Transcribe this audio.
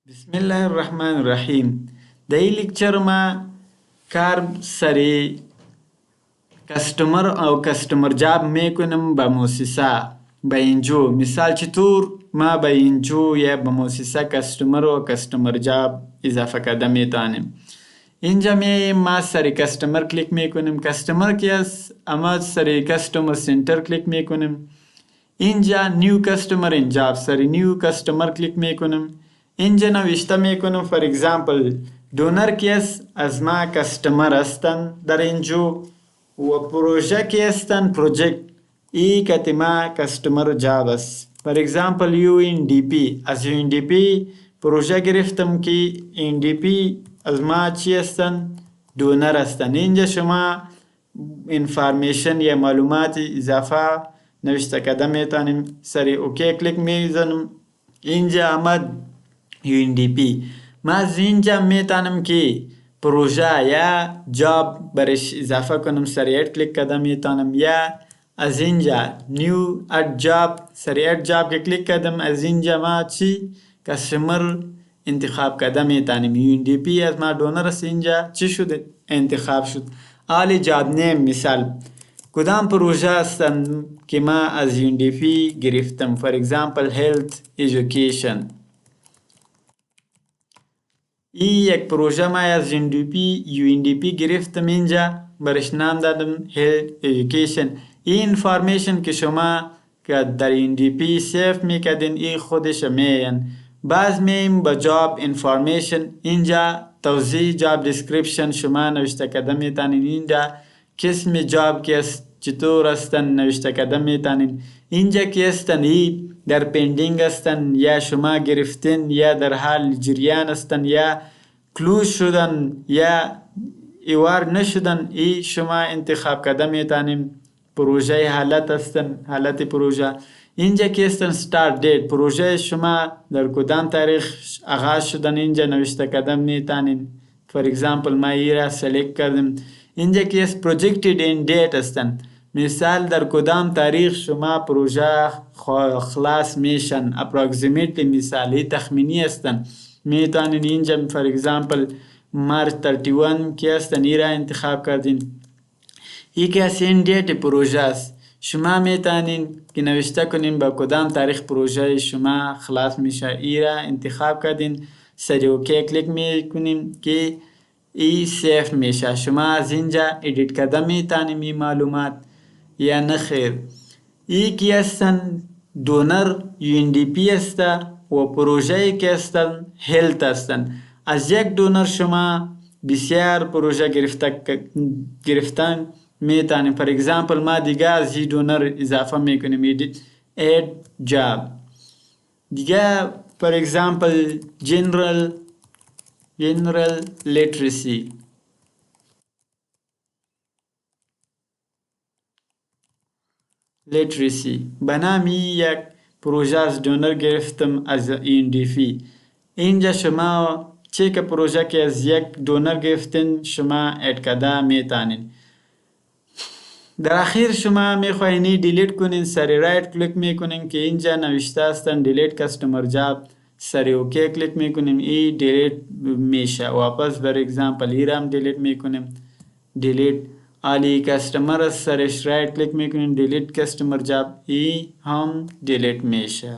بسم الله الرحمن الرحیم. در این لیکچر ما کار سری کستمر او کستمر جاب میکنم به مؤسسه به NGO. مثال چطور ما به NGO یا به مؤسسه کستمر و کستمر جاب اضافه کرده میتونیم. اینجا ما سری کستمر کلیک میکنیم. کستمر کی است؟ اما سری کستمر سنتر کلیک میکنیم. اینجا نیو کستمر این جاب سری نیو کستمر کلیک میکنیم. اینجا نوشته میکنم فور اگزامپل دونر کی است؟ از ما کستمر هستند در NGO و پروژه کی هستند؟ پروژکت ای که ما کستمر جاب است. فور اگزامپل UNDP از UNDP پروژه گرفتم که UNDP از ما چی هستند؟ دونر هستند. اینجا شما انفارمیشن یا معلومات اضافه نوشته کرده میتونیم. سری اوکی کلیک میزنم. اینجا آمد UNDP. ما از اینجا میتونم که پروژه یا جاب برش اضافه کنم. سری اد کلیک کرده میتونم یا از اینجا نیو اد جاب سری اد جاب که کلیک کردم از اینجا ما چی کستمر انتخاب کرده میتونیم. UNDP از ما دونر است. اینجا چی شده؟ انتخاب شد. آلی جاب نیم مثال کدام پروژه هستند که ما از UNDP گرفتم. فور اگزامپل هیلث ایژوکیشن. این یک پروژه ما از UNDP گرفتم. اینجا برش نام دادم هیلث ایژوکیشن. این انفارمیشن که شما که در UNDP سیف میکردین این خودش میین. باز میم با جاب انفارمیشن. اینجا توضیح جاب دیسکریپشن شما نوشته کرده میتونین. اینجا قسم جاب که است چطور هستن نوشته کرده میتونین. اینجا که هستن ای در پندینگ هستن یا شما گرفتین یا در حال جریان هستن یا کلوز شدن یا ایوار نشدن. ای شما انتخاب کرده میتونین. پروژه حالت هستن حالت پروژه. اینجا که هستن start date پروژه شما در کدام تاریخ آغاز شدن اینجا نوشته کرده میتونین. فور اگزامپل ما ای را سلیکت کردم. اینجا که است projected end date هستن. مثال در کدام تاریخ شما پروژه خلاص میشن. اپراکسیمیتلی مثالی تخمینی هستن. میتونین اینجا فور اگزامپل مارچ 31 که هستن ای را انتخاب کردین. ای که است این دیت پروژه است. شما میتونین که نوشته کنین با کدام تاریخ پروژه شما خلاص میشه. ای را انتخاب کردین. سری اوکی کلیک میکنین که ای سیف میشه. شما از اینجا ادیت کرده میتونیم این معلومات یا نخیر. ای که هستن دونر UNDP است و پروژه که هستن هیلث هستن. از یک دونر شما بسیار پروژه گرفتن میتونیم. فور اگزامپل ما دیگه از این دونر اضافه میکنیم. اد جاب دیگه فور اگزامپل جنرال literacy. بنامی یک پروژه از دونر گرفتم از UNDP. اینجا شما چه که پروژه که از یک دونر گرفتین شما اد کرده میتونین. در اخیر شما میخواین دیلیت کنین. سری رایت کلیک میکنین که اینجا نوشته هستن دیلیت کستمر جاب. سری اوکی کلیک میکنیم. ای دیلیت میشه. واپس بر اگزامپل ای رام دیلیت میکنیم. دیلیت آلی کستمر سرش رایت کلیک میکنیم. دیلیت کستمر جاب ای هم دیلیت میشه.